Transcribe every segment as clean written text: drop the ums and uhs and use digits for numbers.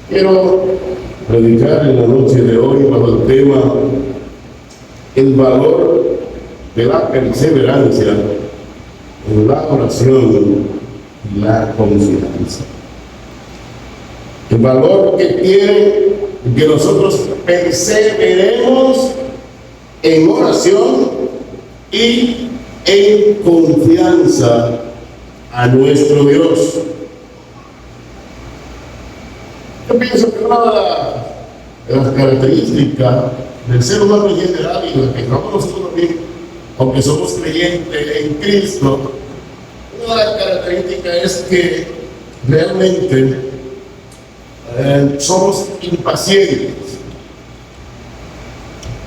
Quiero predicar en la noche de hoy bajo el tema el valor de la perseverancia en la oración y la confianza. El valor que tiene que nosotros perseveremos en oración y en confianza a nuestro Dios. Yo pienso que una de las características del ser humano en general y la que estamos nosotros también, aunque somos creyentes en Cristo, una de las características es que realmente somos impacientes.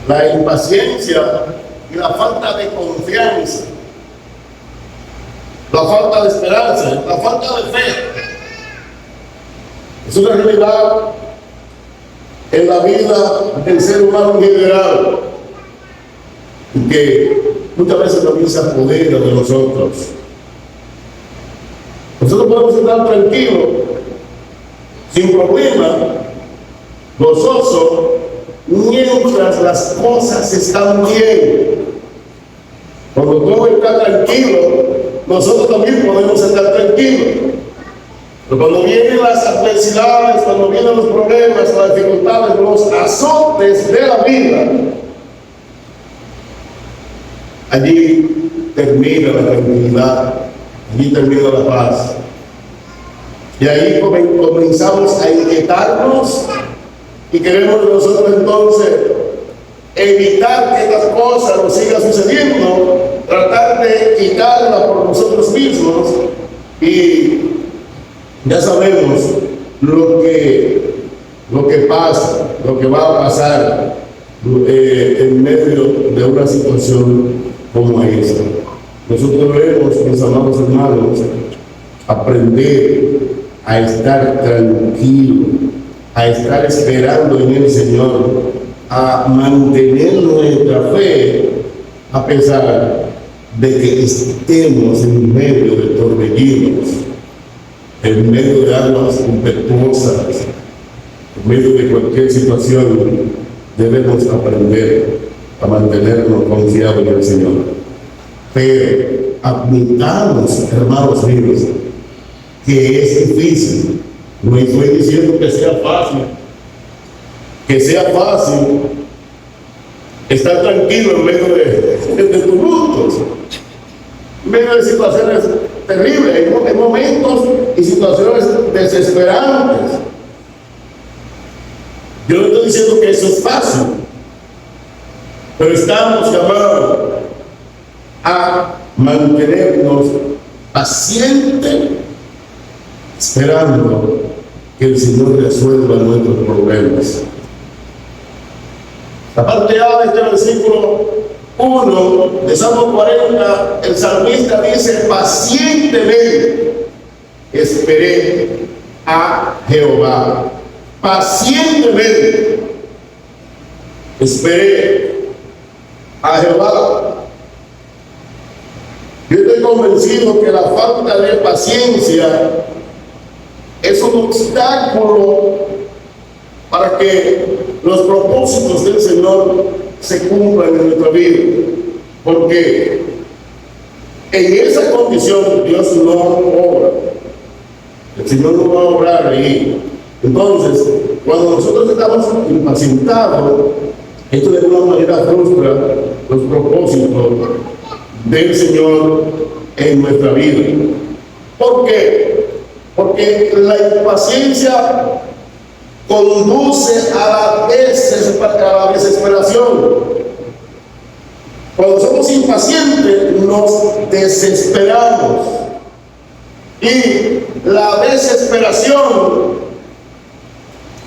La impaciencia y la falta de confianza, la falta de esperanza, la falta de fe, es una realidad en la vida del ser humano en general, que muchas veces también se apodera de nosotros. Nosotros podemos estar tranquilos, sin problema, gozosos, mientras las cosas están bien. Cuando todo está tranquilo, nosotros también podemos estar tranquilos. Pero cuando vienen las adversidades, cuando vienen los problemas, las dificultades, los azotes de la vida, allí termina la tranquilidad, allí termina la paz. Y ahí comenzamos a inquietarnos y queremos nosotros entonces evitar que estas cosas nos sigan sucediendo, tratar de quitarlas por nosotros mismos, y ya sabemos lo que pasa, lo que va a pasar en medio de una situación como esta. Nosotros debemos, mis amados hermanos, aprender a estar tranquilos, a estar esperando en el Señor, a mantener nuestra fe a pesar de que estemos en medio de torbellinos, en medio de aguas impetuosas, en medio de cualquier situación. Debemos aprender a mantenernos confiados en el Señor. Pero admitamos, hermanos míos, que es difícil. No estoy diciendo que sea fácil estar tranquilo en medio de tumultos, en medio de situaciones terribles, en momentos y situaciones desesperantes. Yo no estoy diciendo que eso es fácil, pero estamos llamados a mantenernos pacientes, esperando que el Señor resuelva nuestros problemas. La parte A de este versículo 1 de Salmo 40, el salmista dice: pacientemente esperé a Jehová. Pacientemente esperé a Jehová. Yo estoy convencido que la falta de paciencia es un obstáculo para que los propósitos del Señor se cumplan en nuestra vida, porque en esa condición Dios no obra. El Señor no va a obrar ahí. Entonces, cuando nosotros estamos impacientados, esto de alguna manera frustra los propósitos del Señor en nuestra vida. ¿Por qué? Porque la impaciencia conduce a la desesperación. Cuando somos impacientes, nos desesperamos. Y la desesperación,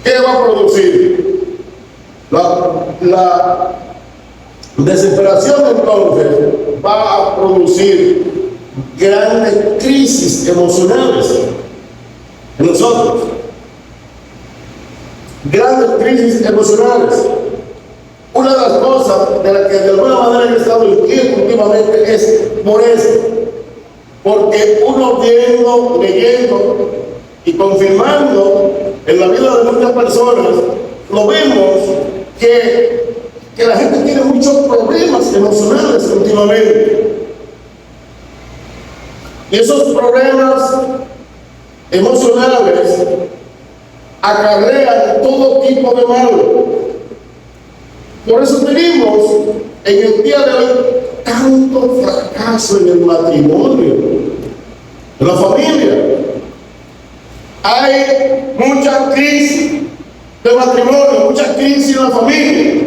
¿qué va a producir? La desesperación entonces va a producir grandes crisis emocionales en nosotros. Grandes crisis emocionales. Una de las cosas de las que de alguna manera he estado inquieto últimamente es por esto. Porque uno viendo, leyendo y confirmando en la vida de muchas personas, lo vemos que la gente tiene muchos problemas emocionales últimamente. Y esos problemas emocionales acarrean todo tipo de mal. Por eso tenemos en el día de hoy tanto fracaso en el matrimonio, en la familia. Hay mucha crisis de matrimonio, mucha crisis en la familia.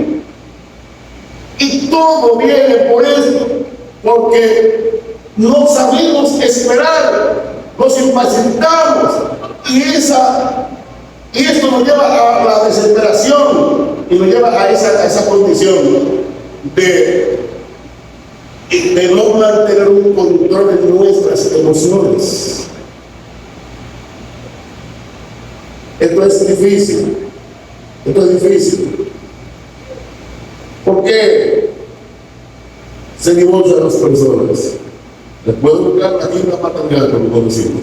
Y todo viene por esto, porque no sabemos esperar, nos impacientamos, y esto nos lleva a la desesperación y nos lleva a esa condición de no mantener un control en nuestras emociones. Esto es difícil. ¿Por qué se divorcian las personas? Les puedo buscar aquí una paternidad, como decimos.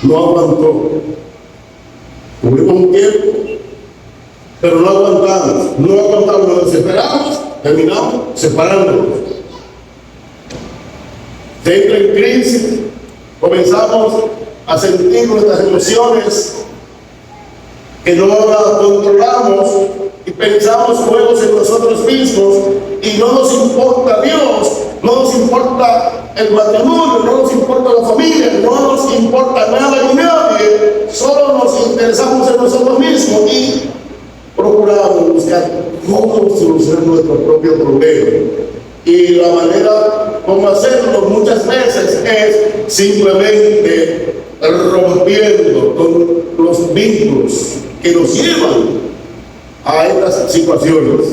No aguantó. Tuvimos un tiempo, pero no aguantamos, nos desesperamos, terminamos separándonos. Se entra en crisis, comenzamos a sentir nuestras emociones que no las controlamos y pensamos juegos en nosotros mismos, y no nos importa Dios, no nos importa el matrimonio, no nos importa la familia, no nos importa nada ni nadie, solo nos interesamos en nosotros mismos y procuramos buscar cómo solucionar nuestro propio problema. Y la manera como hacerlo muchas veces es simplemente rompiendo con los vínculos que nos llevan a estas situaciones: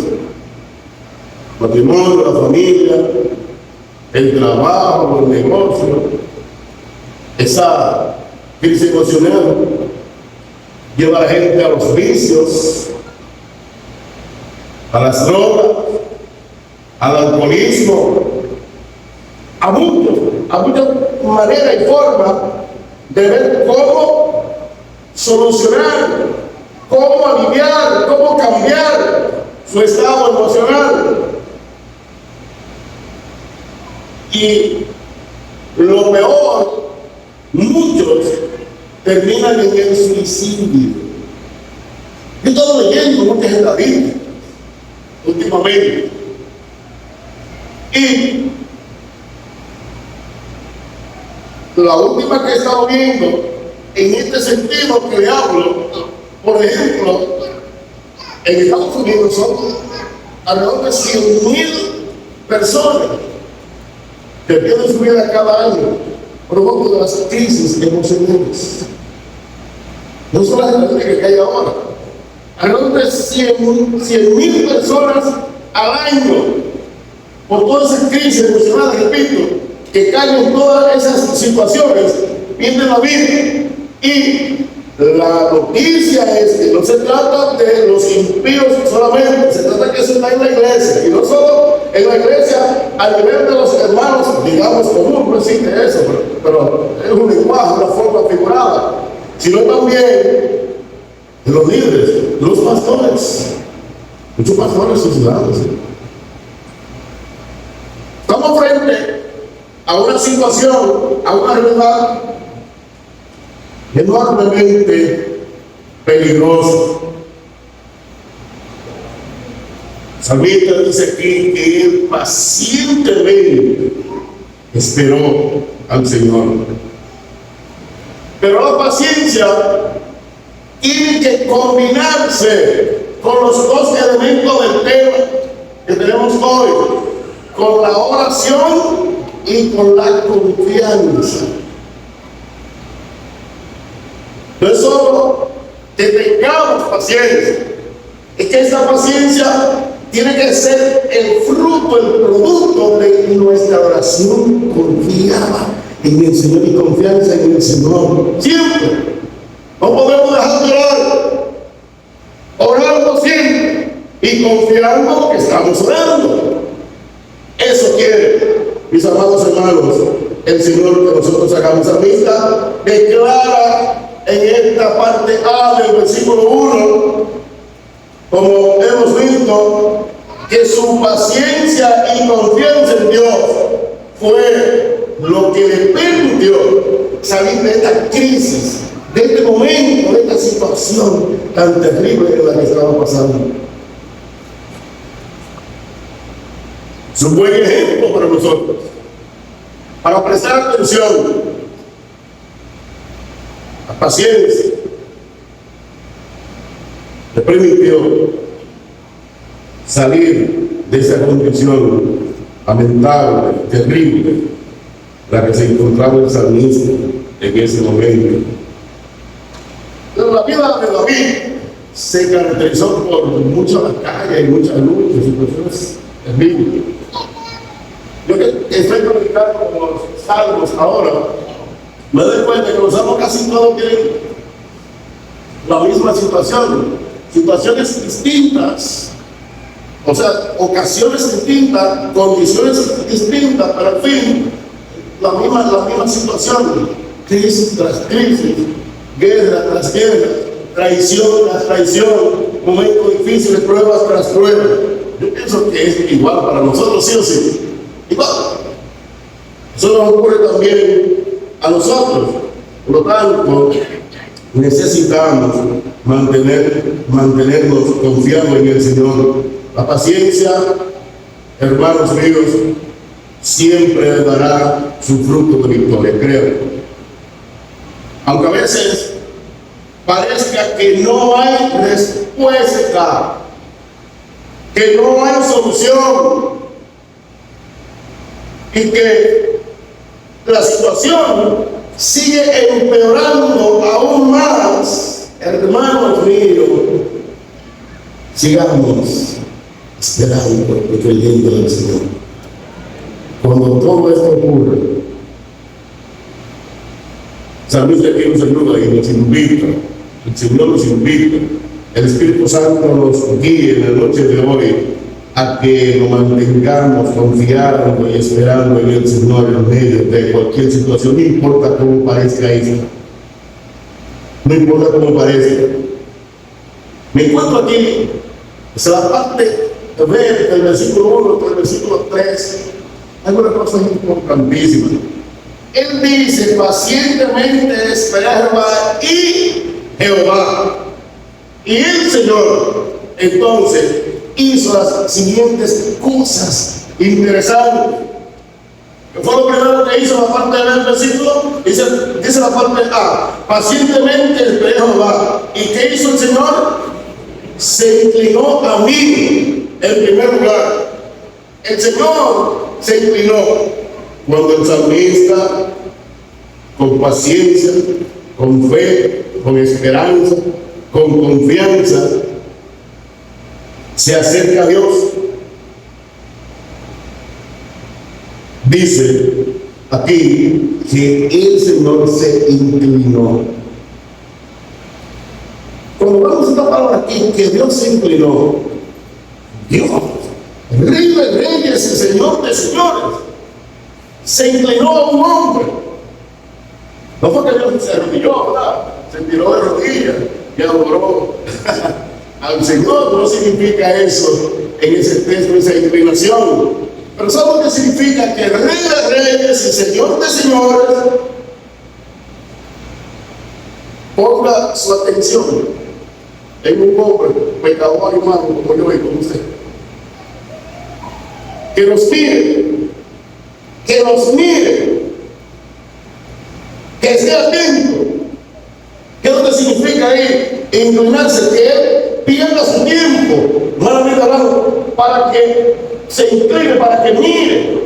matrimonio, la familia, el trabajo, el negocio. Esa crisis emocional lleva a la gente a los vicios, a las drogas, al alcoholismo, a muchas maneras y formas de ver cómo solucionar, cómo aliviar, cómo cambiar su estado emocional. Y lo peor, muchos terminan en el suicidio. Yo he estado leyendo muchas en la Biblia últimamente, y la última que he estado viendo en este sentido que le hablo, por ejemplo, en Estados Unidos son alrededor de 100,000 personas que pierden su vida cada año producto de las crisis emocionales. No solo la gente que cae ahora, alrededor de 100,000 personas al año, por todas esas crisis emocionales, repito, que caen en todas esas situaciones, pierden la vida. Y la noticia es que no se trata de los impíos solamente, se trata que eso está en la iglesia, y no solo en la iglesia a nivel de los hermanos, digamos, común, no existe eso, pero es un lenguaje, una forma figurada, sino también de los líderes, los pastores, muchos pastores suicidados. Estamos frente a una situación, a una realidad enormemente peligrosa. El salmista dice aquí que él pacientemente esperó al Señor. Pero la paciencia tiene que combinarse con los dos elementos del tema que tenemos hoy, con la oración y con la confianza. No es solo que tengamos paciencia, es que esa paciencia tiene que ser el fruto, el producto de nuestra oración confiada en el Señor y confianza en el Señor. Siempre. No podemos dejar de orar. Orando siempre y confiando que estamos orando. Eso quiere, mis amados hermanos, el Señor que nosotros hagamos. Salmista declara en esta parte A del versículo 1, como hemos visto, que su paciencia y confianza en Dios fue lo que le permitió salir de esta crisis, de este momento, de esta situación tan terrible en la que estaba pasando. Es un buen ejemplo para nosotros, para prestar atención. La paciencia le permitió salir de esa condición lamentable, terrible, en la que se encontraba el salmista en ese momento. Pero la vida de David se caracterizó por mucha batalla y muchas luchas y situaciones terribles. Yo que estoy predicando con los salmos ahora, me doy cuenta que los salmos casi todos tienen la misma situación, situaciones distintas, o sea, ocasiones distintas, condiciones distintas, pero al fin, la misma situación, crisis tras crisis, guerra tras guerra, traición tras traición, momentos difíciles, pruebas tras pruebas. Yo pienso que es igual para nosotros, sí o sí. Igual. Eso nos ocurre también a nosotros. Por lo tanto, necesitamos mantenernos confiando en el Señor. La paciencia, hermanos míos, siempre dará su fruto de victoria, creo. Aunque a veces parezca que no hay respuesta, que no hay solución, y que la situación sigue empeorando aún más, hermanos míos, sigamos esperando y creyendo en el Señor. Cuando todo esto ocurre, San Luis de aquí nos ayuda y nos invita, el Señor nos invita, el Espíritu Santo nos guíe en la noche de hoy a que nos mantengamos confiando y esperando en el Señor en medio de cualquier situación, no importa cómo parezca eso, no importa cómo parezca. Me encuentro aquí, es la parte B del versículo 1 hasta el versículo 3, hay una cosa importantísima. Él dice, pacientemente esperaba Jehová. Y el Señor, entonces, hizo las siguientes cosas interesantes. ¿Qué fue lo primero que hizo la parte B del versículo? Dice la parte A, pacientemente esperé a Jehová. ¿Y qué hizo el Señor? Se inclinó a mí en primer lugar. El Señor se inclinó cuando el salmista, con paciencia, con fe, con esperanza, con confianza, se acerca a Dios. Dice aquí que el Señor se inclinó. Cuando vemos esta palabra aquí, que Dios se inclinó, Dios, Rey de reyes y Señor de señores, se inclinó a un hombre. No fue que Dios se arrodilló, ¿verdad? Se tiró de rodillas y adoró al Señor. No significa eso en ese texto, esa inclinación. Pero ¿sabe lo que significa? Que el Rey de reyes y Señor de señores ponga su atención en un hombre pecador y malo como yo y como usted. Que nos mire, que nos mire, que esté atento. ¿Qué es lo que significa ahí? Inclinarse, que él pierda su tiempo, nuevamente hablando, para que se incline, para que mire,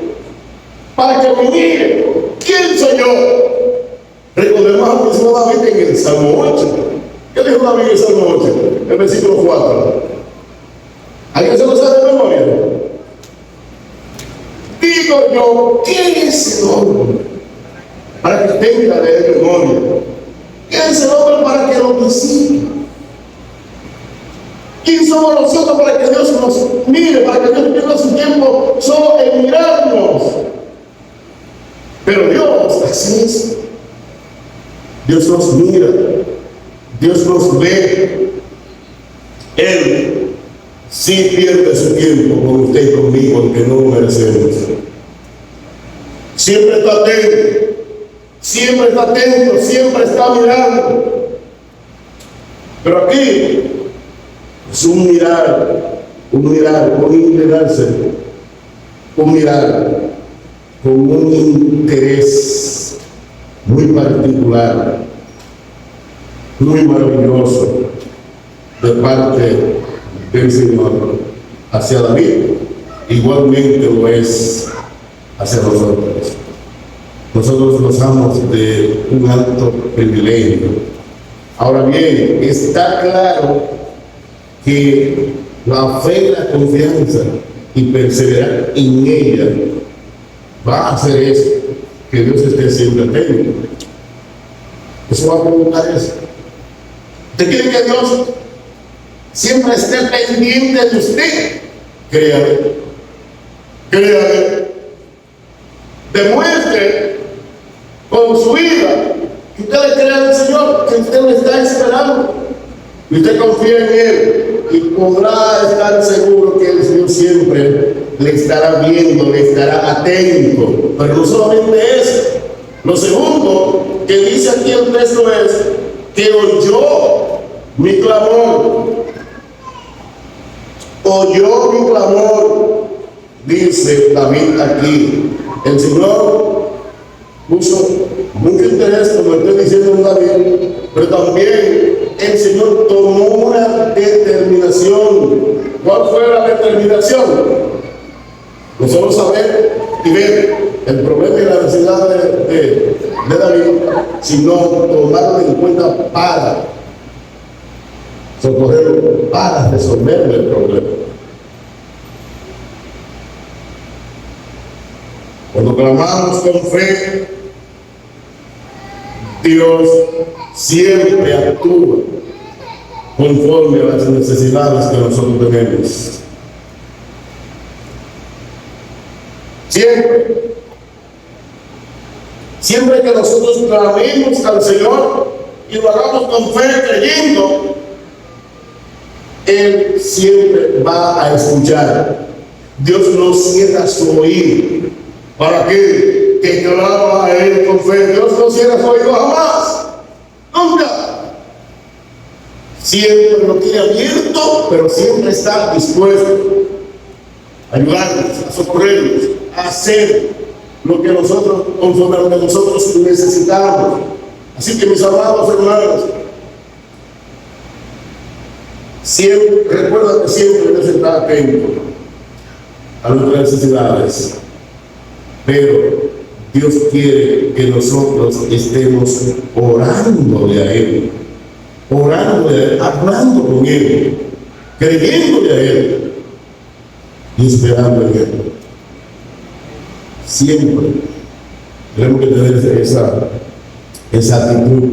para que me mire. ¿Quién soy yo? Recordemos lo que dijo David en el Salmo 8. ¿Qué dijo David en el Salmo 8? El versículo 4. ¿Alguien se lo sabe de memoria? Digo yo, ¿quién es el hombre para que tenga de memoria? ¿Quién es el hombre para que lo visite? ¿Quién somos nosotros para que Dios nos mire, para que Dios pierda su tiempo solo en mirarnos? Pero Dios hace eso. Dios nos mira, Dios nos ve. Él sí pierde su tiempo con usted y conmigo, aunque no merecemos. Siempre está atento, siempre está atento, siempre está mirando. Pero aquí es un mirar, un inclinarse, un mirar con un interés muy particular, muy maravilloso de parte del Señor hacia David. Igualmente lo es hacia nosotros. Nosotros gozamos de un alto privilegio. Ahora bien, está claro que la fe, la confianza y perseverar en ella va a hacer eso, que Dios esté siempre atento. Eso va a provocar eso. ¿Usted quiere que Dios siempre esté pendiente de usted? Créame, créame. Demuestre con su vida que usted le cree al Señor, que usted lo está esperando y usted confía en Él, y podrá estar seguro que el Señor siempre le estará viendo, le estará atento. Pero no solamente eso. Lo segundo que dice aquí el texto es que oyó mi clamor. Oyó mi clamor, dice David aquí. El Señor puso mucho interés, como estoy diciendo en David, pero también el Señor tomó una determinación. ¿Cuál fue la determinación? No solo saber y ver el problema y la necesidad de David, sino tomarlo en cuenta para socorrerlo, para resolverle el problema. Cuando clamamos con fe, Dios siempre actúa conforme a las necesidades que nosotros tenemos. Siempre. Siempre que nosotros clamemos al Señor y lo hagamos con fe, creyendo, Él siempre va a escuchar. Dios no cierra su oído para aquel que clama a Él con fe. Dios no cierra su oído jamás, nunca. Siempre lo tiene abierto, pero siempre está dispuesto a ayudarnos, a socorrernos, a hacer lo que nosotros, conforme a lo que nosotros necesitamos. Así que, mis amados hermanos, siempre, recuerda que siempre debes estar atento a nuestras necesidades, pero Dios quiere que nosotros estemos orándole a Él, hablando con Él, creyéndole a Él y esperando en Él. Siempre tenemos que tener esa actitud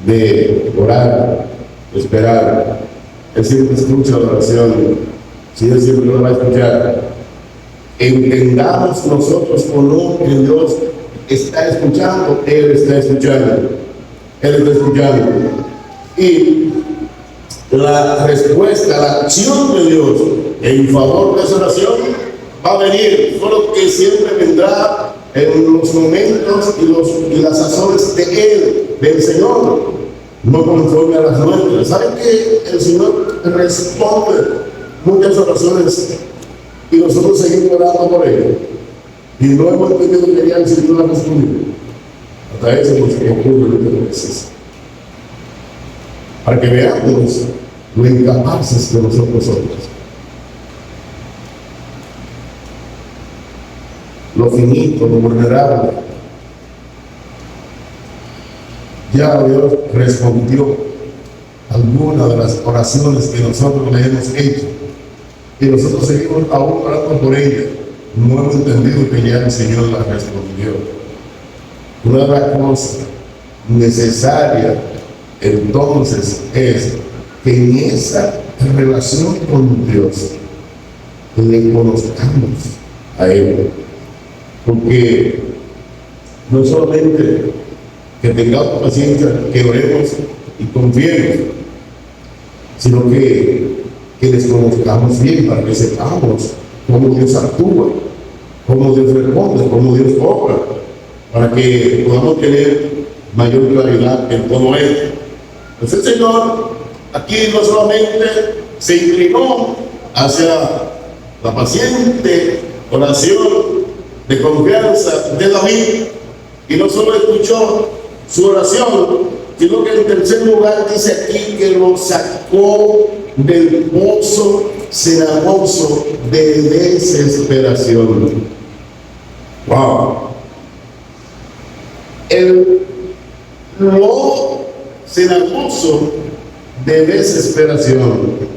de orar, de esperar. Él siempre escucha la oración, si Él siempre lo va a escuchar. Entendamos nosotros o no que Dios está escuchando, Él está escuchando. Él está escuchando. Y la respuesta, la acción de Dios en favor de esa oración va a venir, solo que siempre vendrá en los momentos y las sazones de Él, del Señor, no conforme a las nuestras. ¿Saben que el Señor responde muchas oraciones y nosotros seguimos orando por Él? Y no hemos entendido que ya el Señor ha respondido. Hasta eso nos ocurre muchas veces. Para que veamos lo incapaces que nosotros somos. Lo finito, lo vulnerable. Ya Dios respondió algunas de las oraciones que nosotros le hemos hecho y nosotros seguimos aún orando por ellas. No hemos entendido que ya el Señor las respondió. Una de las cosas necesarias entonces es que en esa relación con Dios le conozcamos a Él. Porque no solamente que tengamos paciencia, que oremos y confiemos, sino que les conozcamos bien para que sepamos cómo Dios actúa, cómo Dios responde, cómo Dios obra, para que podamos tener mayor claridad en todo esto. Pues el Señor aquí no solamente se inclinó hacia la paciente oración de confianza de David, y no solo escuchó su oración, sino que en tercer lugar dice aquí que lo sacó del pozo cenagoso de desesperación. ¡Wow! El lodo cenagoso de desesperación.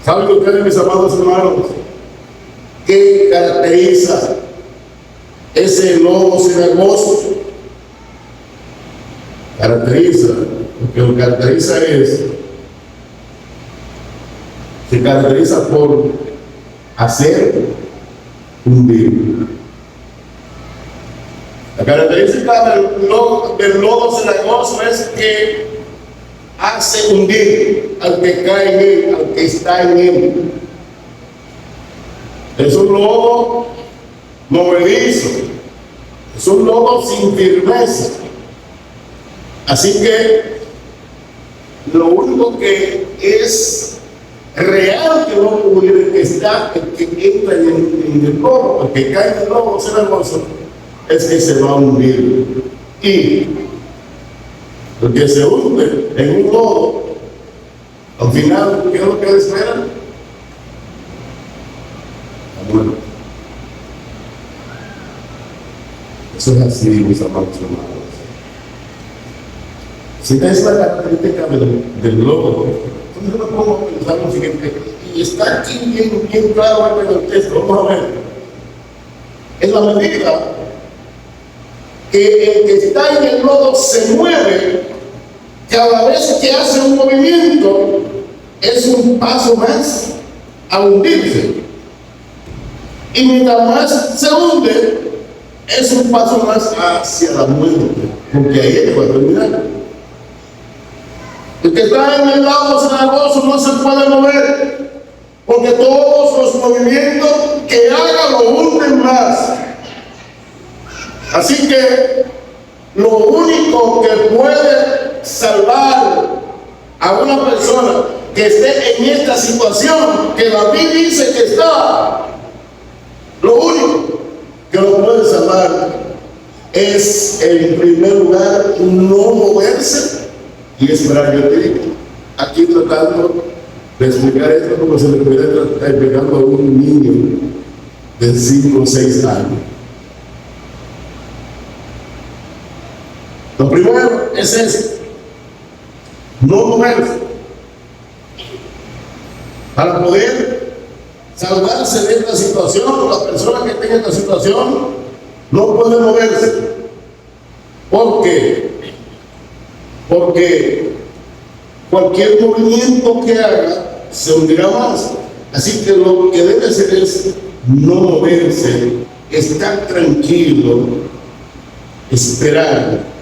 ¿Saben ustedes, mis amados hermanos, qué caracteriza ese lodo cenagoso? Lo que caracteriza se caracteriza por hacer hundir. La característica del lodo cenagoso es que hace hundir al que cae en él, al que está en él. Es un lodo movedizo, es un lodo sin firmeza. Así que lo único que es real que va a ocurrir, el que entra en el lodo, el que cae en el lodo cenagoso, es que se va a hundir. Y el que se hunde en un lodo, al final, ¿qué es lo que le espera? La muerte. Eso es así, mis amados hermanos. Si esa es la característica del lodo, entonces yo me pongo a pensar lo siguiente, y está aquí bien claro en el texto. Vamos a ver. En la medida que el que está en el lodo se mueve, cada vez que hace un movimiento, es un paso más a hundirse. Y mientras más se hunde, es un paso más hacia la muerte, porque ahí es que va a terminar. El que está en el lado cenagoso no se puede mover, porque todos los movimientos que haga lo hunden más. Así que lo único que puede salvar a una persona que esté en esta situación que David dice que está, lo único que lo puede salvar es, en primer lugar, no moverse y esperar. Yo te digo, aquí tratando de explicar esto como se le pudiera estar explicando a un niño de 5 o 6 años. Lo primero es esto: no moverse. Para poder salvarse de esta situación, la persona que tenga esta situación no puede moverse. ¿Por qué? Porque cualquier movimiento que haga se hundirá más. Así que lo que debe hacer es no moverse, estar tranquilo, esperar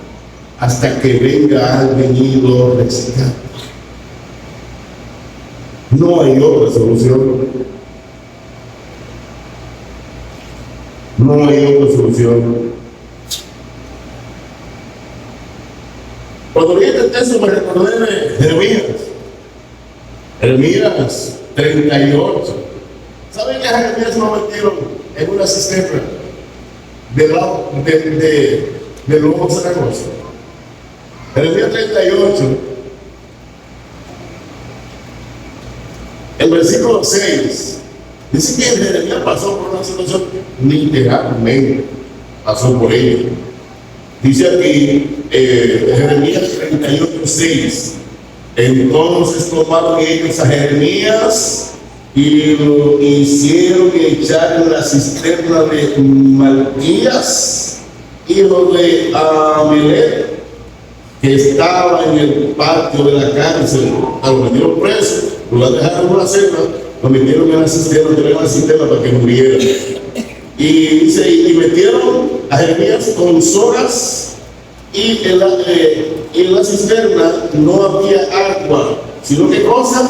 hasta que venga alguien y lo rescate. No hay otra solución. No hay otra solución. Cuando vi este texto me recordé de Jeremías 38. ¿Saben que a Jeremías lo metieron en una cisterna del lobo cenagoso? Jeremías 38, el versículo 6, dice que Jeremías pasó por una situación, literalmente pasó por ella. Dice aquí, Jeremías 38, 6, entonces tomaron ellos a Jeremías y lo hicieron echar en la cisterna de Malquías, hijo de Amelec, que estaba en el patio de la cárcel. Lo metieron preso, lo dejaron en una celda, lo metieron en la cisterna para que muriera. Y Y dice, y metieron a Jeremías con sogas, y en la cisterna no había agua, sino que cosa,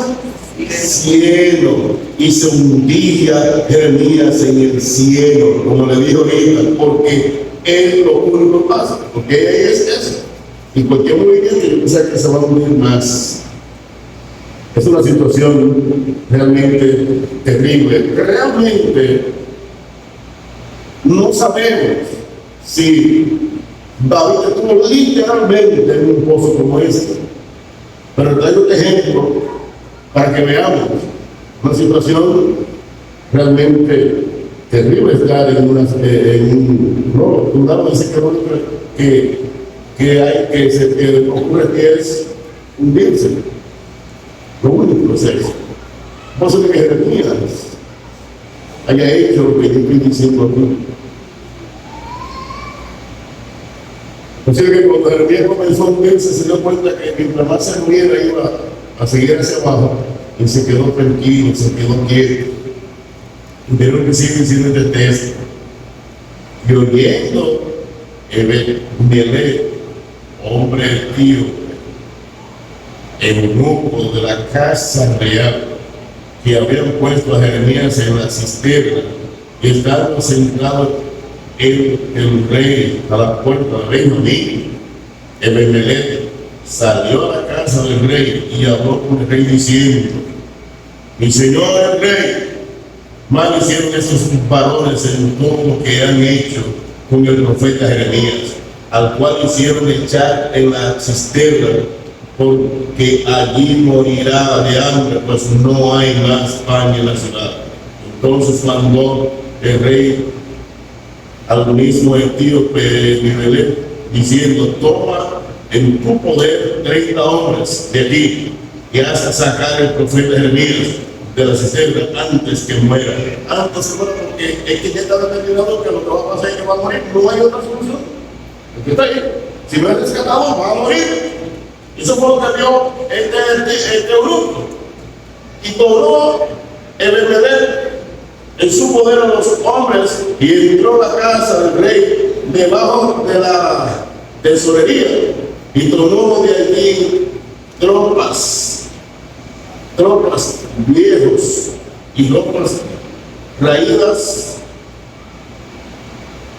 cielo, y se hundía Jeremías en el cielo, como le dijo ahorita, porque es lo único que pasa, porque es eso. Y cualquier movimiento yo pienso que se va a hundir más. Es una situación realmente terrible. Realmente no sabemos si David estuvo literalmente en un pozo como este, pero traigo este ejemplo para que veamos una situación realmente terrible. Estar en un no, dice que se ocurre que es hundirse. Lo único es eso. No sé que Jeremías haya hecho lo que yo estoy diciendo aquí. O sea que cuando Jeremías comenzó a hundirse, se dio cuenta que mientras más se hundiera iba a seguir hacia abajo, y se quedó tranquilo, se quedó quieto. Tuvieron que seguir diciendo este texto. Y oyendo Melech, hombre tío, eunuco de la casa real, que habían puesto a Jeremías en la cisterna, y estando sentado el rey a la puerta del reino mío, Melech salió a la casa del rey y habló con el rey diciendo: mi señor el rey, mal hicieron estos varones en todo lo que han hecho con el profeta Jeremías, al cual hicieron echar en la cisterna, porque allí morirá de hambre, pues no hay más pan en la ciudad. Entonces mandó el rey al mismo etíope Melech, diciendo: toma en tu poder 30 hombres de aquí, y haz sacar el profeta Jeremías de la cisterna antes que muera. Antes que muera, porque es que ya está determinado que lo que va a pasar es que va a morir. No hay otra solución. El que está ahí, si no es rescatado, va a morir. Eso fue lo que vio este eunuco. Y tomó Melech en su poder a los hombres, y entró a la casa del rey debajo de la tesorería, y tomó de allí tropas viejos y ropas raídas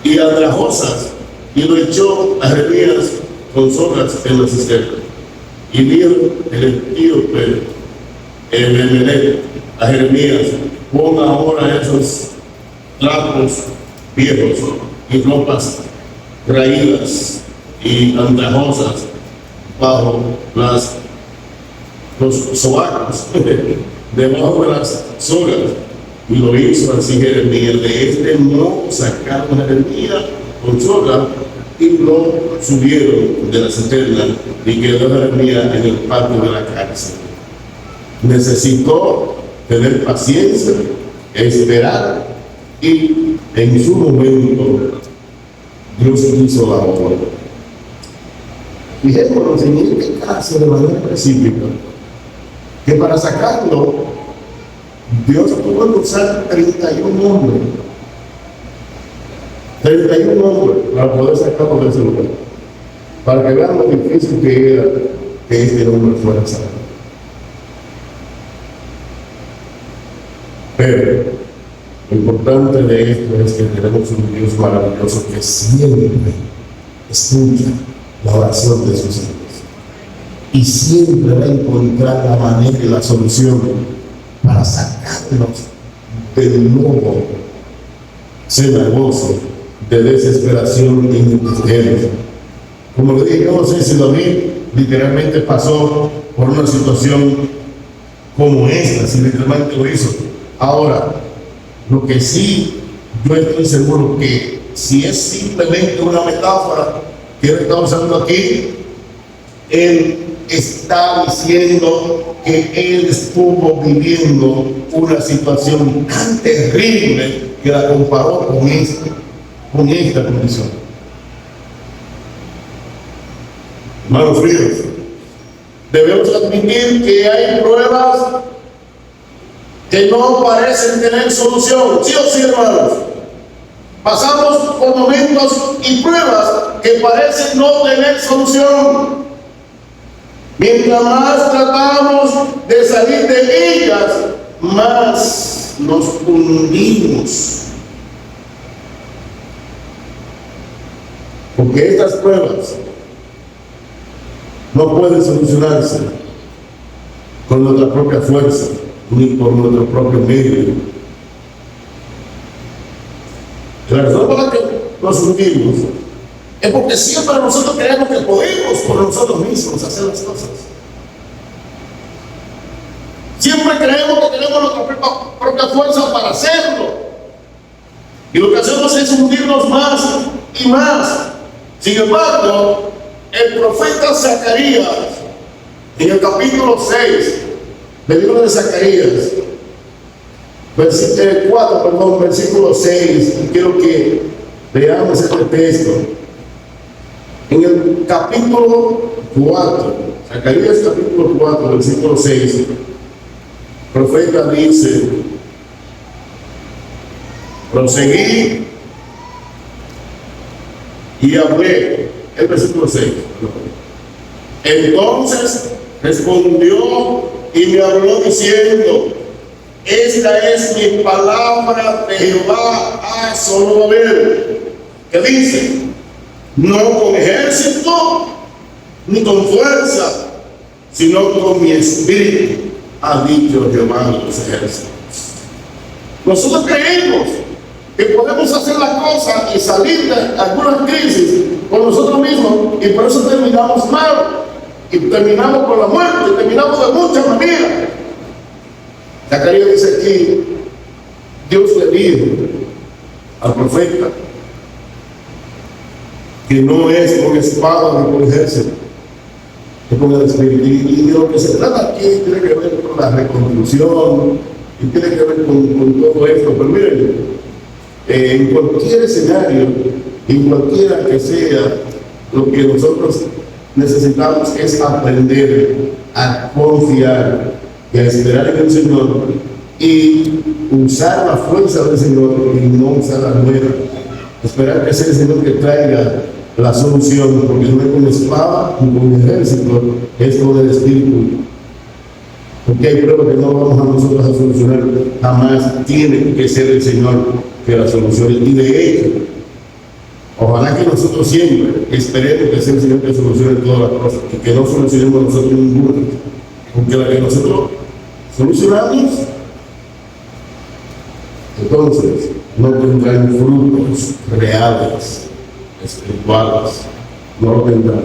y andrajosas, y lo echó a Jeremías con sogas en la cisterna. Y dijo el etíope Melech a Jeremías: pon ahora esos trapos viejos y ropas raídas y andrajosas bajo los sobacos, debajo de las sogas. Y lo hizo así Jeremías. De este modo sacaron a Jeremías con soga y lo subieron de la cisterna, y quedó Jeremías en el patio de la cárcel. Necesitó tener paciencia, esperar, y en su momento Dios hizo la obra. Fijémonos en este caso de manera específica, que para sacarlo Dios tuvo que usar 31 hombres. 31 hombres para poder sacarlo de ese lugar, para que vean lo difícil que era que este hombre fuera sacado. Pero lo importante de esto es que tenemos un Dios maravilloso que siempre escucha la oración de sus hijos, y siempre va a encontrar la manera y la solución para sacarnos del nuevo cenagoso de desesperación y indiferencia. Como le dije, yo no sé si David literalmente pasó por una situación como esta, si literalmente lo hizo. Ahora, lo que sí, yo estoy seguro que si es simplemente una metáfora que él está usando aquí, él está diciendo que él estuvo viviendo una situación tan terrible que la comparó con esta condición. Hermanos míos, debemos admitir que hay pruebas que no parecen tener solución. ¿Sí o sí, hermanos? pasamos por momentos y pruebas que parecen no tener solución. Mientras más tratamos de salir de ellas, más nos hundimos. Porque estas pruebas no pueden solucionarse con nuestra propia fuerza, ni por nuestro propio medio. La razón por la que nos hundimos es porque siempre nosotros creemos que podemos por nosotros mismos hacer las cosas. Siempre creemos que tenemos nuestra propia fuerza para hacerlo. Y lo que hacemos es hundirnos más y más. Sin embargo, el profeta Zacarías, en el capítulo 6 del libro de Zacarías, versículo 6, y quiero que veamos este texto. En el capítulo 4, Zacarías capítulo 4, versículo 6, el profeta dice: proseguí y hablé. El versículo 6. Entonces respondió y me habló diciendo: esta es mi palabra de Jehová a Zorobabel, que dice: no con ejército ni con fuerza, sino con mi espíritu, ha dicho Jehová de los ejércitos. Nosotros creemos que podemos hacer la cosa y salir de algunas crisis por nosotros mismos, y por eso terminamos mal, y terminamos con la muerte, y terminamos de muchas maneras. Zacarías dice aquí: Dios le dijo al profeta que no es con espada ni con ejército, es con el espíritu. Y de lo que se trata aquí tiene que ver con la reconstrucción y tiene que ver con todo esto. Pero miren, en cualquier escenario, en cualquiera que sea, lo que nosotros necesitamos es aprender a confiar y a esperar en el Señor y usar la fuerza del Señor y no usar la nueva. Esperar que sea el Señor que traiga la solución, porque no es con espada ni con ejército, es con el Espíritu. Porque hay pruebas que no vamos a nosotros a solucionar, jamás tiene que ser el Señor que la solucione. Y de hecho, ojalá que nosotros siempre esperemos que sea el Señor que solucione todas las cosas y que no solucionemos nosotros ninguna, porque la que nosotros solucionamos, entonces no tendrán frutos reales, espirituales, no lo tendrán.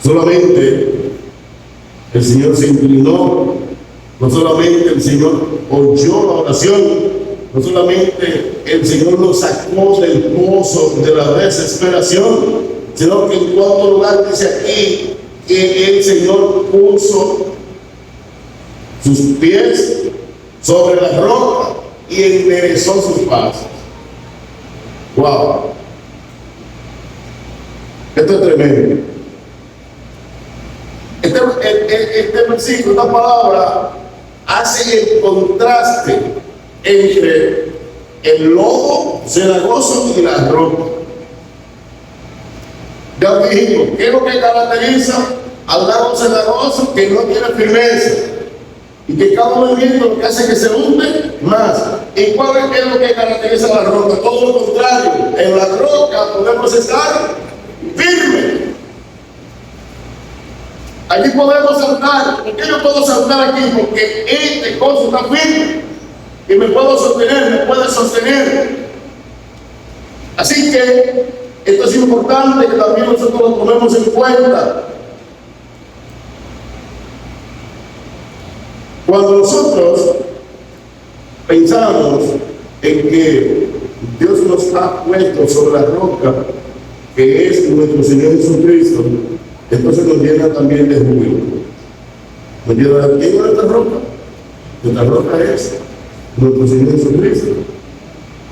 Solamente el Señor se inclinó, no solamente el Señor oyó la oración, no solamente el Señor nos sacó del pozo de la desesperación, sino que en cuarto lugar dice aquí que el Señor puso sus pies sobre la roca y enderezó sus pasos. ¡Wow! Esto es tremendo. Este versículo, esta palabra, hace el contraste entre el lodo cenagoso y la roca. Ya dijimos, ¿qué es lo que caracteriza al lago cenagoso? Que no tiene firmeza y que cada movimiento lo que hace que se hunde más. ¿Y cuál es lo que caracteriza a la roca? Todo lo contrario, en la roca podemos estar firmes. Allí podemos saltar. ¿Por qué yo puedo saltar aquí? Porque este coso está firme y me puedo sostener, me puede sostener. Así que esto es importante que también nosotros lo tomemos en cuenta. Cuando nosotros pensamos en que Dios nos ha puesto sobre la roca, que es nuestro Señor Jesucristo, entonces nos llena también de júbilo. Nos llena de ¿quién es nuestra roca? Nuestra roca es nuestro Señor Jesucristo.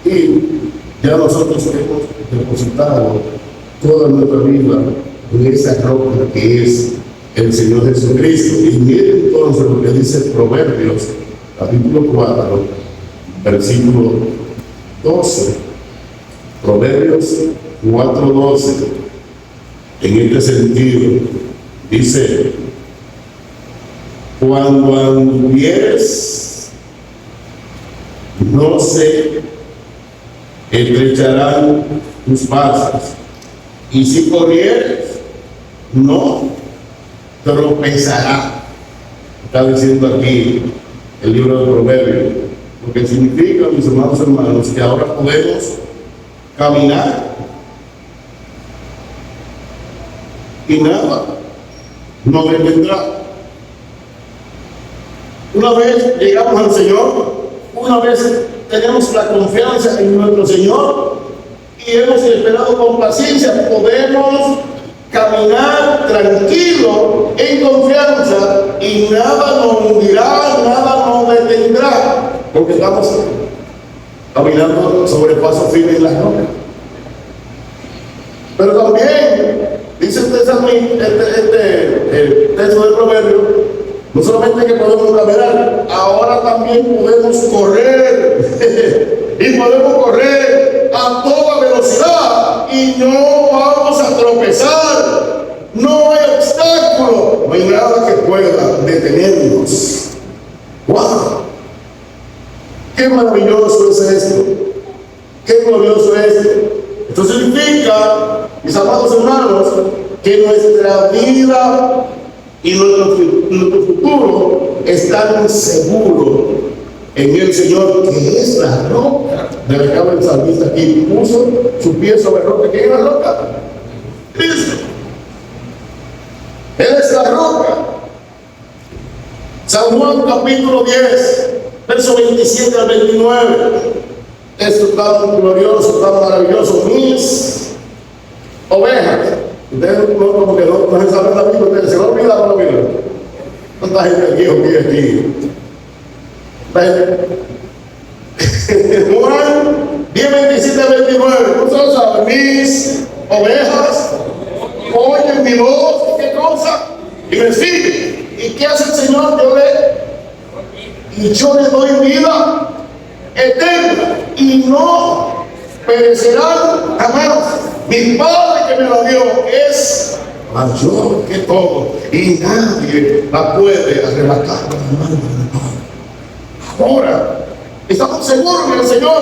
Y ya nosotros hemos depositado toda nuestra vida en esa roca que es el Señor Jesucristo. Y miren entonces lo que dice Proverbios, capítulo 4, versículo 12. Proverbios 4:12. En este sentido, dice: cuando anduvieres, no se estrecharán tus pasos, y si corrieres, no tropezará. Está diciendo aquí el libro de Proverbios, lo que significa, mis hermanos, que ahora podemos caminar y nada nos detendrá. Una vez llegamos al Señor, una vez tenemos la confianza en nuestro Señor y hemos esperado con paciencia, podemos caminar tranquilo, en confianza, y nada nos hundirá, nada nos detendrá, porque estamos caminando sobre paso firme en la roca. Pero también dice el texto del Proverbio, no solamente que podemos caminar, ahora también podemos correr. Y podemos correr a toda velocidad y no vamos a tropezar. No hay obstáculo, no hay nada que pueda detenernos. ¡Wow! ¡Qué maravilloso es esto! ¡Qué glorioso es esto! Esto significa, mis amados hermanos, que nuestra vida y nuestro futuro están seguros en el Señor, que es la roca. De la cama del salmista aquí puso su pie sobre la roca. ¿Quién es la roca? Cristo. Él es la roca. San Juan capítulo 10, verso 27 al 29. Esto es tan glorioso, tan maravilloso. Mis ovejas. Ustedes no, como que no se saben la Biblia, ustedes se van a olvidar la Biblia. ¿Cuánta gente aquí o aquí? Juan 10, 27 al 29. ¿Ustedes saben? Mis ovejas oyen mi voz. ¿Qué cosa? Y me siguen. ¿Y qué hace el Señor? Yo le doy vida eterna y no perecerán jamás. Mi Padre que me la dio es mayor que todo y nadie la puede arrebatar de la mano de mi Padre. Ahora, estamos seguros en el Señor.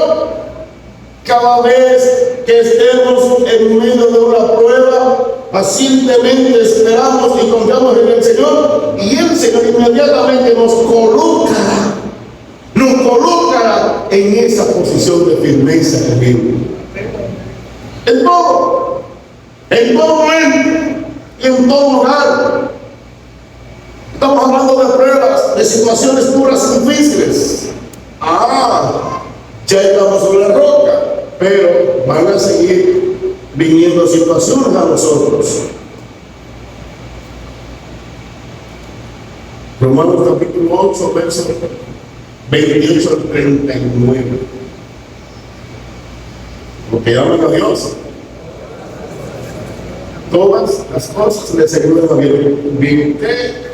Cada vez que estemos en medio de una prueba, pacientemente esperamos y confiamos en el Señor, y el Señor inmediatamente nos colocará en esa posición de firmeza en Él. En todo momento y en todo lugar. Estamos hablando de pruebas, de situaciones duras y difíciles. Ya estamos sobre la roca, pero van a seguir viniendo situaciones a nosotros. Romanos capítulo 8, verso 28 al 39. Porque aman a Dios, todas las cosas les ayudan a bien.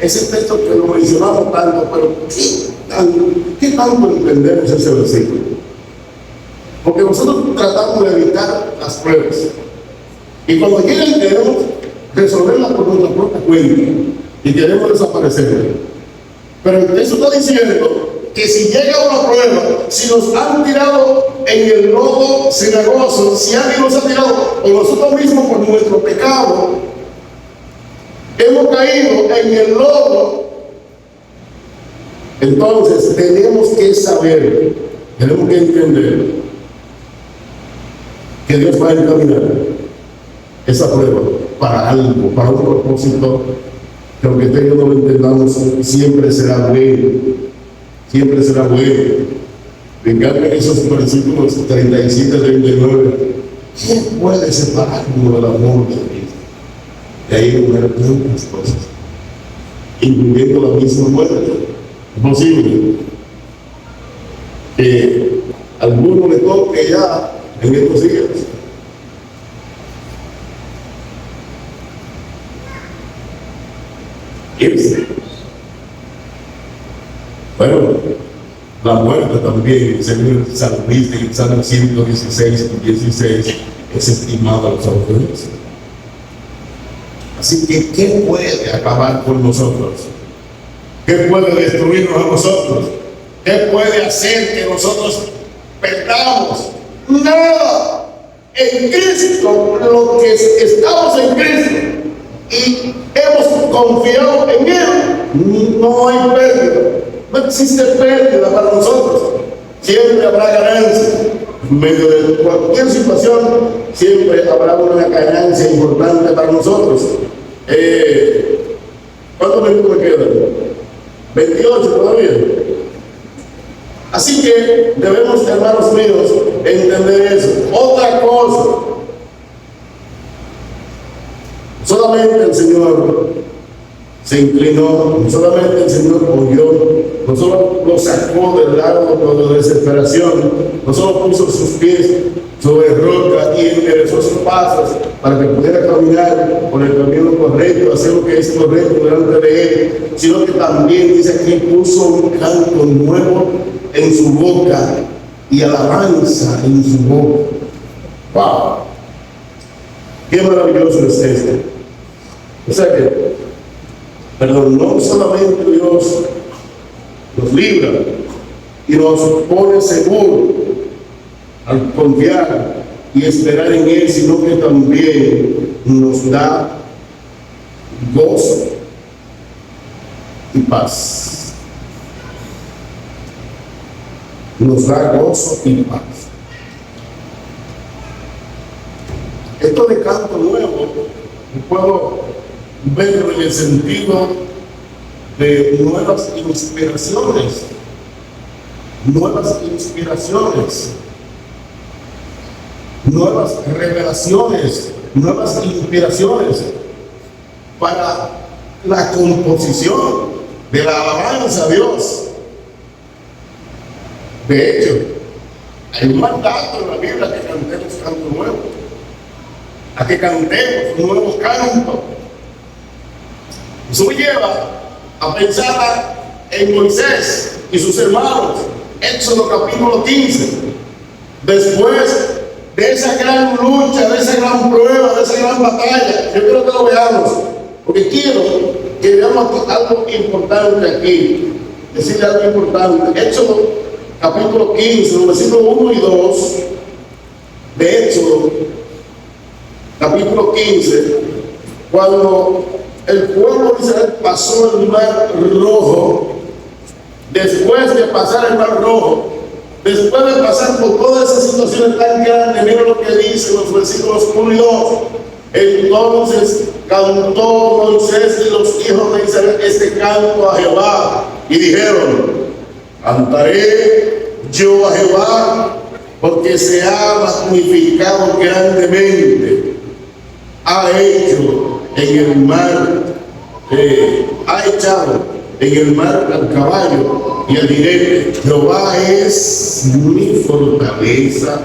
Ese texto que lo mencionamos tanto, pero ¿qué tanto entendemos ese versículo? Porque nosotros tratamos de evitar las pruebas, y cuando llegan queremos resolverlas por nuestra propia cuenta y queremos desaparecer. Pero el texto está diciendo que si llega una prueba, si nos han tirado en el lodo cenagoso, si alguien nos ha tirado, o nosotros mismos por nuestro pecado hemos caído en el lodo, entonces tenemos que saber, tenemos que entender que Dios va a encaminar esa prueba para algo, para un propósito, que aunque usted y yo no lo entendamos, siempre será bueno. Siempre será bueno. Me encantan esos versículos 37 y 39. ¿Quién puede separarnos del amor de Cristo? De ahí hubo tantas cosas, incluyendo la misma muerte. Es posible que a alguno le toque ya en estos días. Irse. Bueno, la muerte también, según el salmista en el Salmo 116, es estimado a los ojos de Dios. Así que, ¿qué puede acabar con nosotros? ¿Qué puede destruirnos a nosotros? ¿Qué puede hacer que nosotros perdamos? Nada. En Cristo, lo que estamos en Cristo y hemos confiado en Él, no hay pérdida. No existe pérdida para nosotros. Siempre habrá ganancia. En medio de cualquier situación, siempre habrá una ganancia importante para nosotros. ¿Cuántos minutos me quedan? 28 todavía. Así que debemos, hermanos míos, entender eso. Otra cosa, solamente el Señor se inclinó, solamente el Señor oyó, no solo lo sacó del lago de desesperación, no solo puso sus pies sobre roca y enderezó sus pasos para que pudiera caminar por el camino correcto, hacer lo que es correcto delante de Él, sino que también dice aquí puso un canto nuevo en su boca y alabanza en su boca. ¡Wow! ¡Qué maravilloso es este! O sea que, perdón, no solamente Dios nos libra y nos pone seguro al confiar y esperar en Él, sino que también nos da gozo y paz. Nos da gozo y paz. Esto de canto nuevo, puedo verlo en el sentido de nuevas inspiraciones, nuevas revelaciones, nuevas inspiraciones para la composición de la alabanza a Dios. De hecho, hay un mandato en la Biblia que cantemos canto nuevo, a que cantemos un nuevo canto. Eso me lleva a pensar en Moisés y sus hermanos, Éxodo capítulo 15. Después de esa gran lucha, de esa gran prueba, de esa gran batalla, yo quiero que lo veamos, porque quiero que veamos algo importante aquí, decirle algo importante. Éxodo capítulo 15, versículos 1 y 2 de Éxodo, capítulo 15, cuando el pueblo de Israel pasó el mar rojo, después de pasar el mar rojo, después de pasar por todas esas situaciones tan grandes, mira lo que dicen los versículos 1 y 2. Entonces cantó Moisés y los hijos de Israel este canto a Jehová, y dijeron: cantaré yo a Jehová, porque se ha magnificado grandemente, ha hecho en el mar, ha echado en el mar al caballo y al jinete. Jehová es mi fortaleza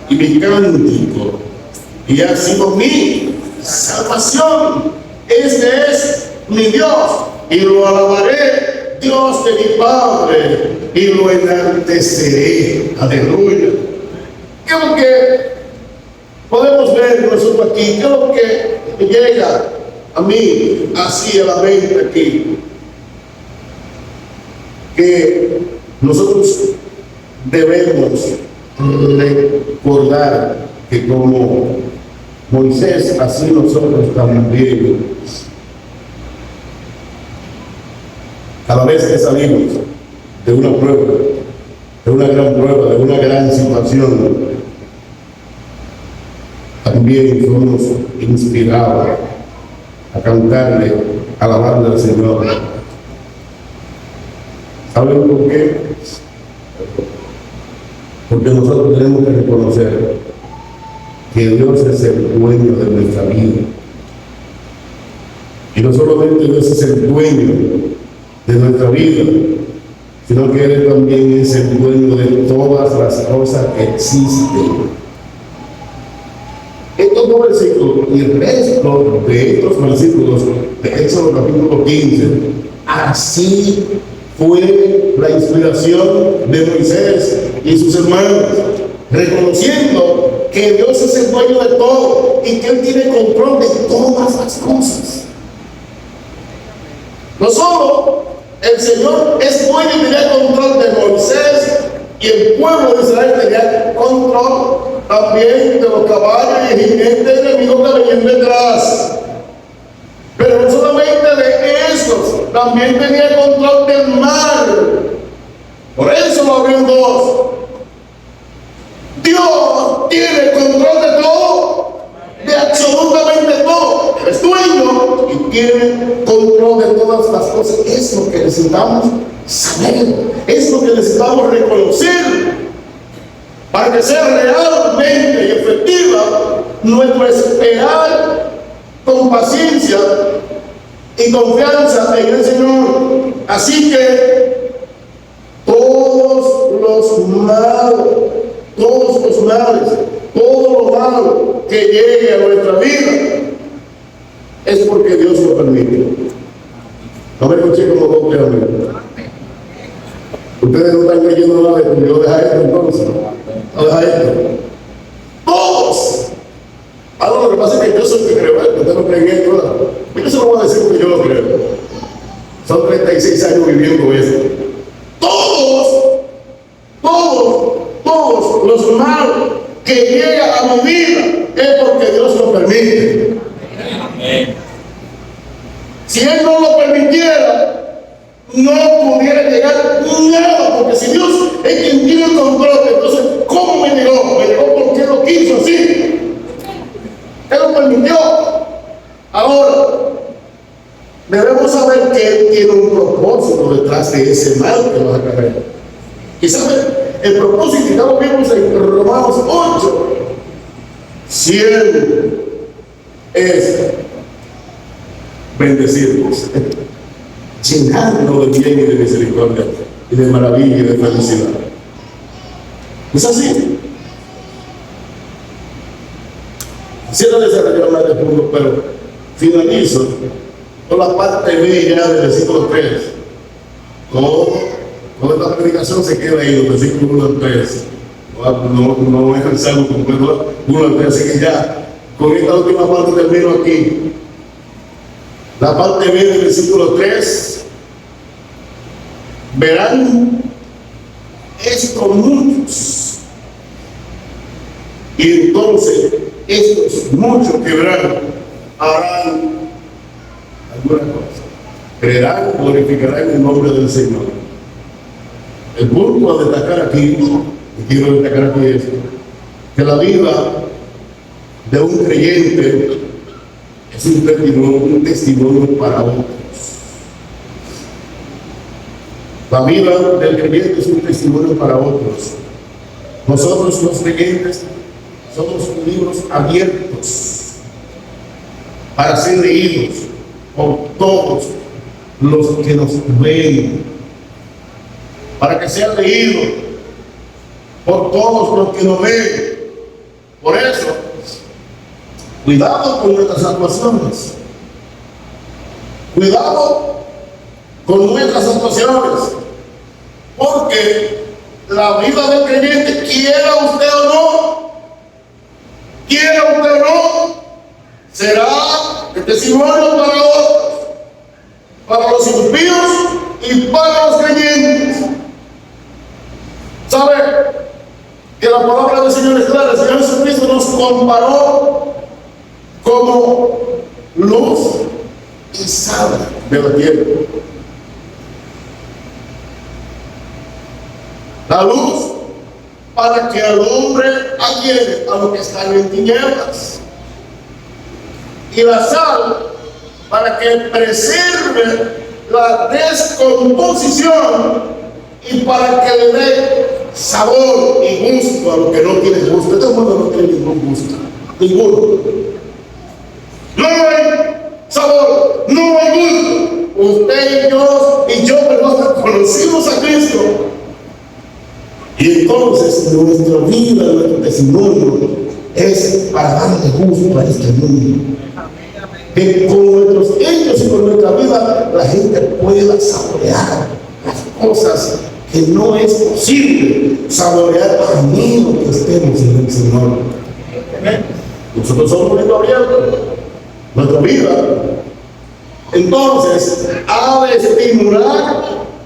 y mi cántico, y ha sido mi salvación. Este es mi Dios, y lo alabaré, Dios de mi Padre, y lo enalteceré. Aleluya. ¿Qué es lo que podemos ver nosotros aquí? ¿Qué es lo que me llega a mí así a la mente aquí? Que nosotros debemos recordar que como Moisés, así nosotros también, cada vez que salimos de una prueba, de una gran prueba, de una gran situación, también somos inspirados a cantarle, a alabarle al Señor. ¿Saben por qué? Porque nosotros tenemos que reconocer que Dios es el dueño de nuestra vida. Y no solamente Dios es el dueño de nuestra vida, sino que Él también es el dueño de todas las cosas que existen. Estos dos versículos y el resto de estos versículos de Éxodo capítulo 15, así fue la inspiración de Moisés y sus hermanos, reconociendo que Dios es el dueño de todo y que Él tiene control de todas las cosas. No solo el Señor es dueño y tenía control de Moisés y el pueblo de Israel tenía control también de los caballos y jinetes enemigos que venían detrás. Pero no solamente de estos, también tenía control del mar. Por eso lo abrió en dos. Dios tiene control de todo, de absolutamente todo. Es dueño y tiene control de todas las cosas. Es lo que necesitamos saber, es lo que necesitamos reconocer para que sea realmente y efectiva nuestro esperar con paciencia y confianza en el Señor. Así que todos los males, todo lo malo que llegue a nuestra vida es porque Dios lo permite. No me escuché como dos que amigos. Ustedes no están creyendo nada de esto. Yo deja esto entonces. No deja esto. Todos. Ahora lo que pasa es que yo soy el que creo esto. Ustedes no creen esto, ¿verdad? Yo se lo voy a decir porque yo lo creo. Son 36 años viviendo esto. Todos los males que llegan a mi vida es porque Dios lo permite. Si Él no lo permitiera, no pudiera llegar nada, porque si Dios es quien tiene el control, entonces, ¿cómo me llegó? Me llegó porque Él lo quiso así. Él lo permitió. Ahora, debemos saber que Él tiene un propósito detrás de ese mal que nos acarrea. Quizás el propósito que estamos viendo en Romanos 8 siempre es bendecirnos, llenarnos de bien y de misericordia y de maravilla y de felicidad. ¿Es así? Quisiera desarrollar más de punto, pero finalizo con la parte B ya del versículo 3. Toda esta predicación se queda ahí, los versículos 1 al 3. No es el salmo completo, 1 al 3, así que ya con esta última parte termino aquí. La parte B del versículo 3. Verán esto muchos, y entonces estos muchos que verán harán alguna cosa, creerán, glorificarán el nombre del Señor. El punto a destacar aquí, y quiero destacar aquí esto, que la vida de un creyente es un testimonio para otros. La vida del creyente es un testimonio para otros. Nosotros los creyentes somos libros abiertos para ser leídos por todos los que nos ven, para que sean leídos por todos los que nos ven. Por eso, cuidado con nuestras actuaciones, cuidado con nuestras actuaciones, porque la vida del creyente, quiera usted o no, será el testimonio para otros, para los impíos y para los creyentes. ¿Sabe? Que la palabra del Señor es clara. El Señor Jesucristo nos comparó como luz y sal de la tierra. La luz para que alumbre a quienes, a los que están en tinieblas. Y la sal para que preserve la descomposición y para que le dé sabor y gusto a lo que no tiene gusto. Este mundo no tiene ningún gusto, ninguno. No hay sabor, no hay gusto. Usted y yo, perdón, conocimos a Cristo. Y entonces nuestra vida, nuestro testimonio es para darle gusto a este mundo. Que con nuestros hechos y con nuestra vida la gente pueda saborear las cosas que no es posible saborear a menos que estemos en el Señor. Nosotros somos un libro abierto, nuestra vida. Entonces, ha de estimular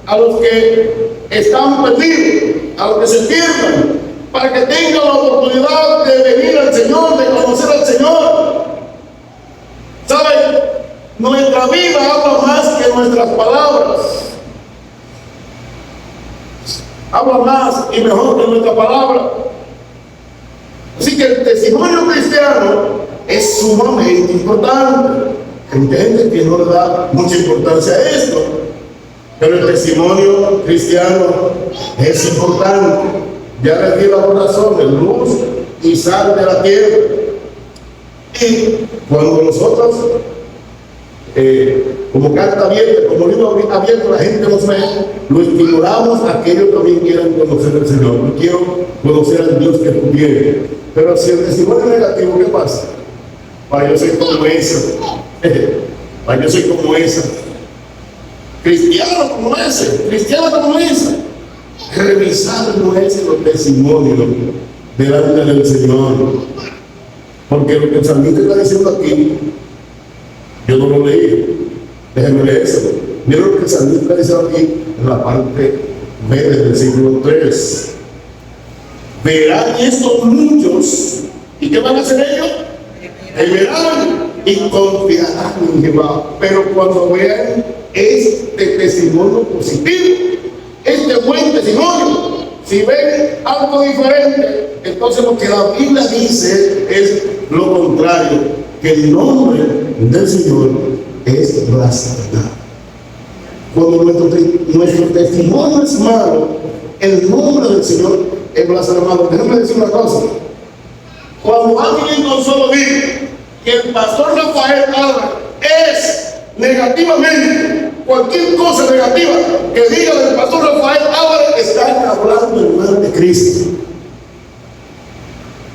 a los que están perdidos, a los que se pierdan, para que tengan la oportunidad de venir al Señor, de conocer al Señor. ¿Saben? Nuestra vida habla más que nuestras palabras. Habla más y mejor que nuestra palabra. Así que el testimonio cristiano es sumamente importante. Hay gente que no le da mucha importancia a esto, pero el testimonio cristiano es importante. Ya les di la razón, de luz y sal de la tierra. Y cuando nosotros, como carta abierta, como libro abierto, la gente nos ve, lo estimulamos a que ellos también quieran conocer al Señor. Yo quiero conocer al Dios que tú tienes. Pero si el testimonio es negativo, ¿qué pasa? Yo soy como esa. Yo soy como esa. Cristiano como ese. Cristiano como esa. Revisar nuestro testimonio delante del Señor. Porque lo que el salmista está diciendo aquí, yo no lo leí. Déjenme leer eso. Mira lo que el salmista está diciendo aquí en la parte B del versículo 3. Verán estos muchos, ¿y qué van a hacer ellos? Verán y confiarán en Jehová. Pero cuando vean este testimonio positivo, este buen testimonio, si ven algo diferente, entonces lo que la Biblia dice es lo contrario, que el nombre del Señor es blasfemado. Cuando nuestro testimonio es malo, el nombre del Señor es blasfemado. Déjenme decir una cosa. Cuando alguien con solo dice que el pastor Rafael Álvarez es negativamente, cualquier cosa negativa que diga del pastor Rafael Álvarez, están hablando en mal de Cristo.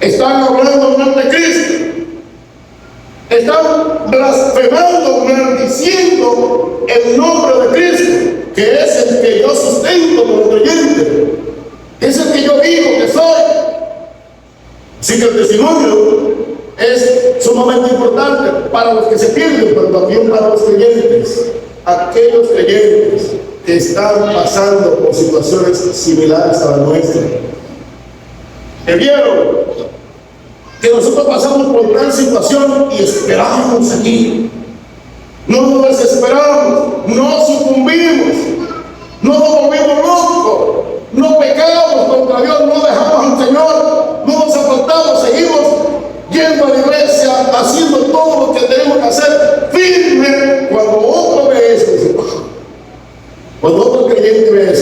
Están hablando en mal de Cristo. Están blasfemando, maldiciendo el nombre de Cristo, que es el que yo sustento como creyente, es el que yo digo que soy. Así que el testimonio es sumamente importante para los que se pierden, pero también para los creyentes, aquellos creyentes que están pasando por situaciones similares a la nuestra. Que vieron que nosotros pasamos por tal situación y esperamos aquí. No nos desesperamos, no sucumbimos, no nos volvimos locos, no pecamos contra Dios, no dejamos al Señor, no nos apartamos, seguimos yendo a la iglesia, haciendo todo lo que tenemos que hacer firme. Cuando otro ve eso, cuando otro creyente ve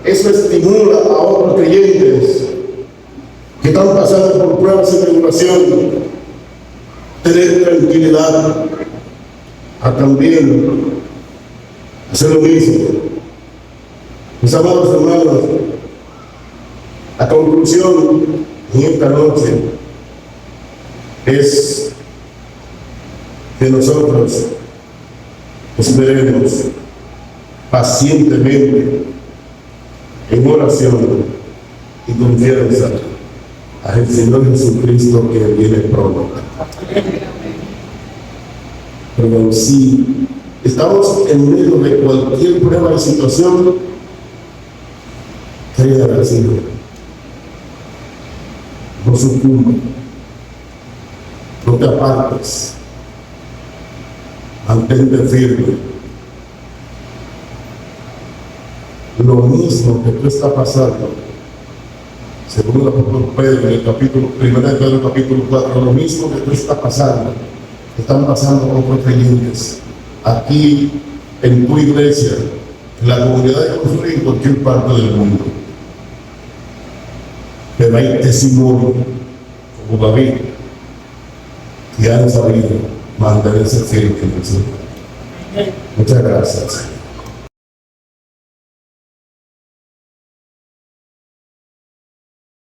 eso estimula a otros creyentes que están pasando por pruebas y tribulación, tener tranquilidad, a también hacer lo mismo. Mis amados hermanos, la conclusión en esta noche es que nosotros esperemos pacientemente en oración y confianza al Señor Jesucristo que viene pronto. Pero si estamos en medio de cualquier prueba y situación, crea al Señor. No sucumba, no te apartes, mantente firme. Lo mismo que tú estás pasando, según el apóstol Pedro en el capítulo 1 de Pedro, capítulo 4, lo mismo que tú estás pasando, están pasando otros creyentes aquí en tu iglesia, en la comunidad de Consuelo y en cualquier parte del mundo. Pero hay testimonio como David que han sabido mantenerse firmes en el Señor. Muchas gracias.